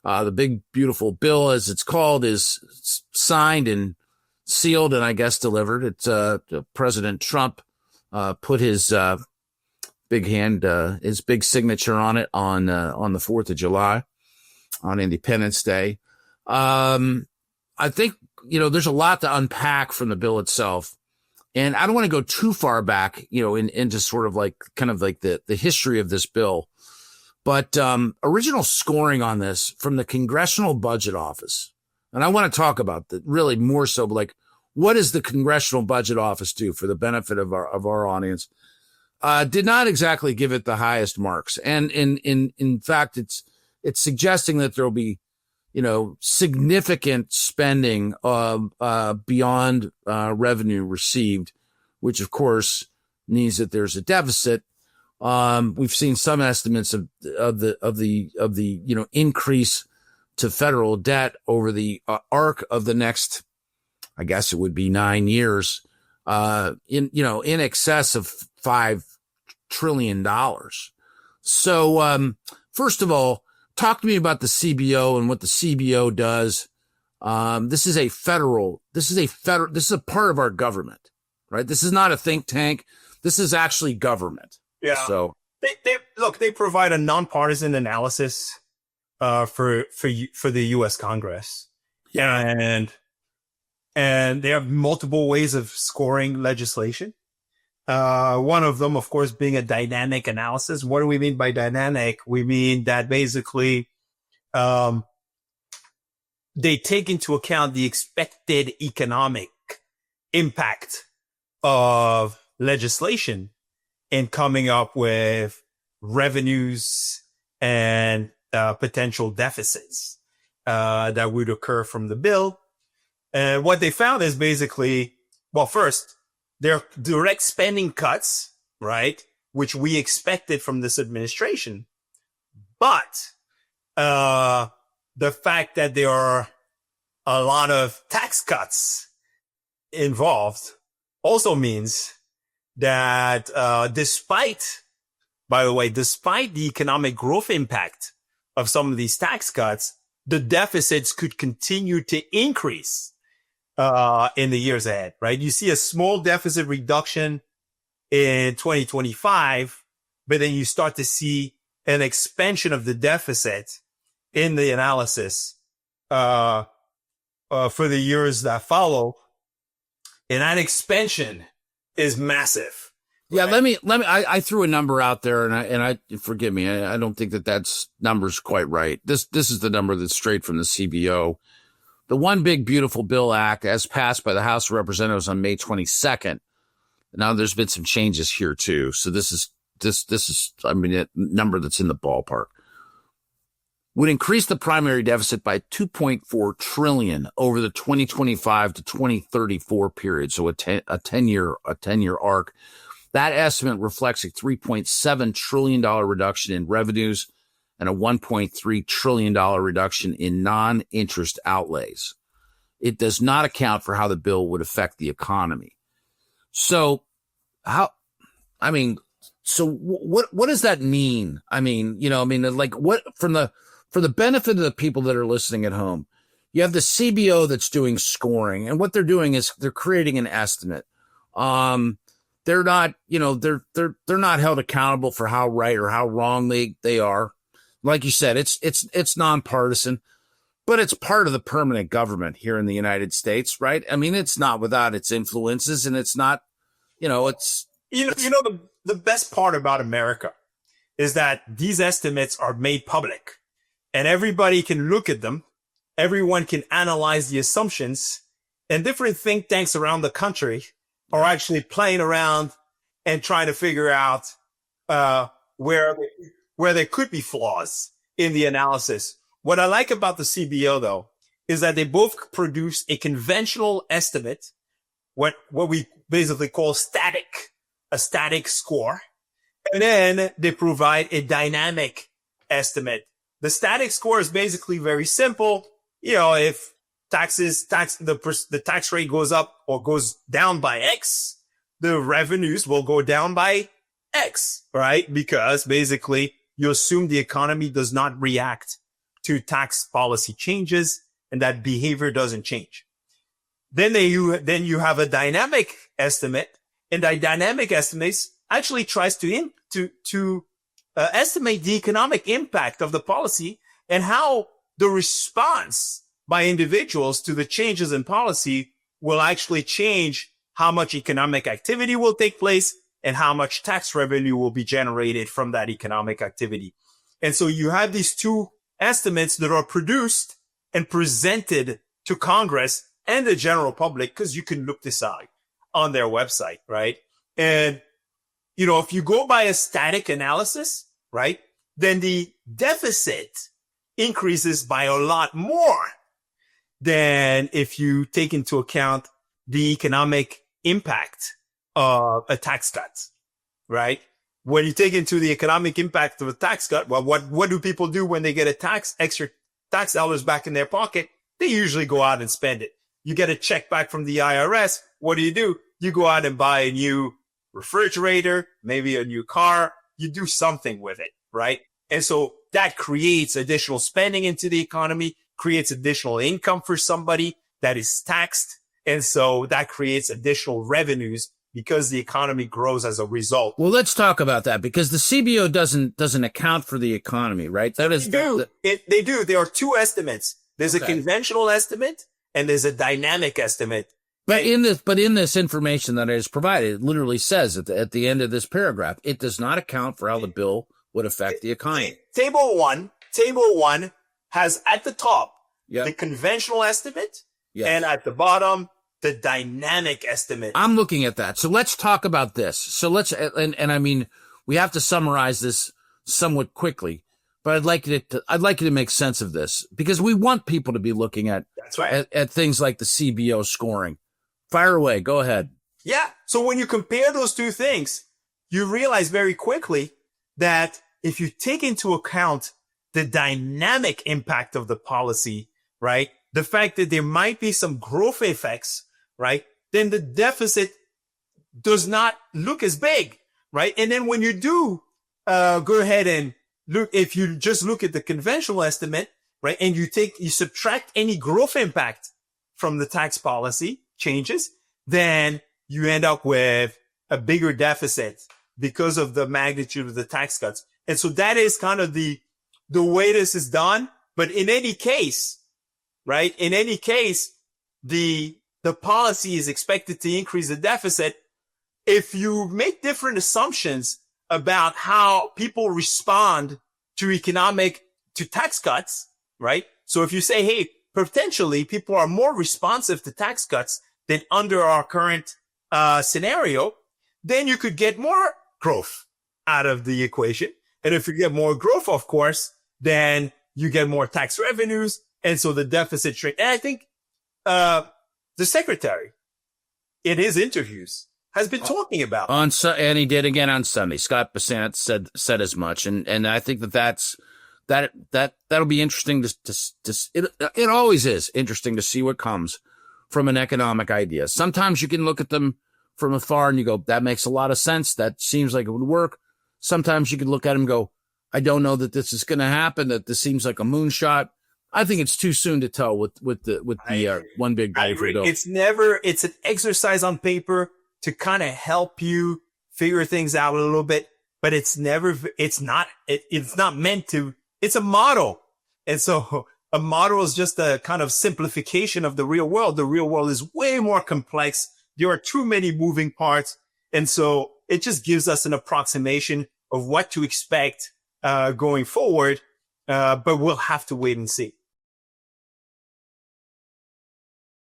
The big, beautiful bill, as it's called, is signed and sealed and I guess delivered. It's President Trump put his his big signature on it on the 4th of July, on Independence Day. I think, there's a lot to unpack from the bill itself. And I don't want to go too far back, into sort of like kind of like the history of this bill. But original scoring on this from the Congressional Budget Office. And I want to talk about that really more so, but like, what does the Congressional Budget Office do for the benefit of our audience? Did not exactly give it the highest marks. And in fact, it's suggesting that there'll be, significant spending beyond revenue received, which of course means that there's a deficit. We've seen some estimates of the increase to federal debt over the arc of the next, I guess it would be 9 years, in excess of $5 trillion. So, first of all, talk to me about the CBO and what the CBO does. This is a part of our government, right? This is not a think tank. This is actually government. Yeah. So they provide a nonpartisan analysis, for the U.S. Congress. Yeah. And they have multiple ways of scoring legislation. One of them, of course, being a dynamic analysis. What do we mean by dynamic? We mean that basically, they take into account the expected economic impact of legislation in coming up with revenues and potential deficits that would occur from the bill. And what they found is basically, well, first, there are direct spending cuts, right, which we expected from this administration. But the fact that there are a lot of tax cuts involved also means that despite the economic growth impact of some of these tax cuts, the deficits could continue to increase in the years ahead, right? You see a small deficit reduction in 2025, but then you start to see an expansion of the deficit in the analysis for the years that follow. And that expansion is massive. Yeah, right? I threw a number out there and I forgive me. I don't think that's number's quite right. This is the number that's straight from the CBO. The One Big Beautiful Bill Act, as passed by the House of Representatives on May 22nd. Now there's been some changes here too. So this is a number that's in the ballpark. Would increase the primary deficit by 2.4 trillion over the 2025 to 2034 period. So a 10-year arc. That estimate reflects a $3.7 trillion reduction in revenues and a $1.3 trillion reduction in non-interest outlays. It does not account for how the bill would affect the economy. So what does that mean? What for the benefit of the people that are listening at home, you have the CBO that's doing scoring, and what they're doing is they're creating an estimate. They're not held accountable for how right or how wrong they are. Like you said, it's nonpartisan, but it's part of the permanent government here in the United States, right? I mean, it's not without its influences, and it's not, it's. The best part about America is that these estimates are made public and everybody can look at them. Everyone can analyze the assumptions, and different think tanks around the country are actually playing around and trying to figure out, where there could be flaws in the analysis. What I like about the CBO though, is that they both produce a conventional estimate, what we basically call a static score. And then they provide a dynamic estimate. The static score is basically very simple. If the tax rate goes up or goes down by X, the revenues will go down by X, right? Because basically you assume the economy does not react to tax policy changes and that behavior doesn't change. Then you have a dynamic estimate, and that dynamic estimates actually tries to estimate the economic impact of the policy and how the response by individuals to the changes in policy will actually change how much economic activity will take place and how much tax revenue will be generated from that economic activity. And so you have these two estimates that are produced and presented to Congress and the general public, because you can look this out on their website, right? And, if you go by a static analysis, right, then the deficit increases by a lot more than if you take into account the economic impact of a tax cut, right? When you take into the economic impact of a tax cut, well, what do people do when they get extra tax dollars back in their pocket? They usually go out and spend it. You get a check back from the IRS. What do? You go out and buy a new refrigerator, maybe a new car. You do something with it, right? And so that creates additional spending into the economy, creates additional income for somebody that is taxed. And so that creates additional revenues because the economy grows as a result. Well, let's talk about that, because the CBO doesn't account for the economy, right? That is, they do. There are two estimates. There's a conventional estimate and there's a dynamic estimate. But in this information that is provided, it literally says at the end of this paragraph, it does not account for how the bill would affect the economy. Table one has at the top the conventional estimate, and at the bottom the dynamic estimate. I'm looking at that. So let's talk about this. So and I mean, we have to summarize this somewhat quickly, but I'd like you to make sense of this, because we want people to be looking at at things like the CBO scoring. Fire away. Go ahead. Yeah. So when you compare those two things, you realize very quickly that if you take into account the dynamic impact of the policy, right, the fact that there might be some growth effects, right, then the deficit does not look as big, right? And then when you do go ahead and look, if you just look at the conventional estimate, right, and you subtract any growth impact from the tax policy changes, then you end up with a bigger deficit because of the magnitude of the tax cuts. And so that is kind of the way this is done. But in any case, right, the policy is expected to increase the deficit. If you make different assumptions about how people respond to tax cuts, right? So if you say, hey, potentially people are more responsive to tax cuts than under our current scenario, then you could get more growth out of the equation. And if you get more growth, of course, then you get more tax revenues. And so the deficit shrink. And I think the secretary in his interviews has been talking about and he did again on Sunday. Scott Bessant said as much. And I think that'll be interesting it always is interesting to see what comes from an economic idea. Sometimes you can look at them from afar and you go, that makes a lot of sense. That seems like it would work. Sometimes you can look at them and go, I don't know that this is going to happen, that this seems like a moonshot. I think it's too soon to tell with the one big beautiful bill. It's an exercise on paper to kind of help you figure things out a little bit, but it's not meant to, it's a model. And so a model is just a kind of simplification of the real world. The real world is way more complex. There are too many moving parts. And so it just gives us an approximation of what to expect going forward. But we'll have to wait and see.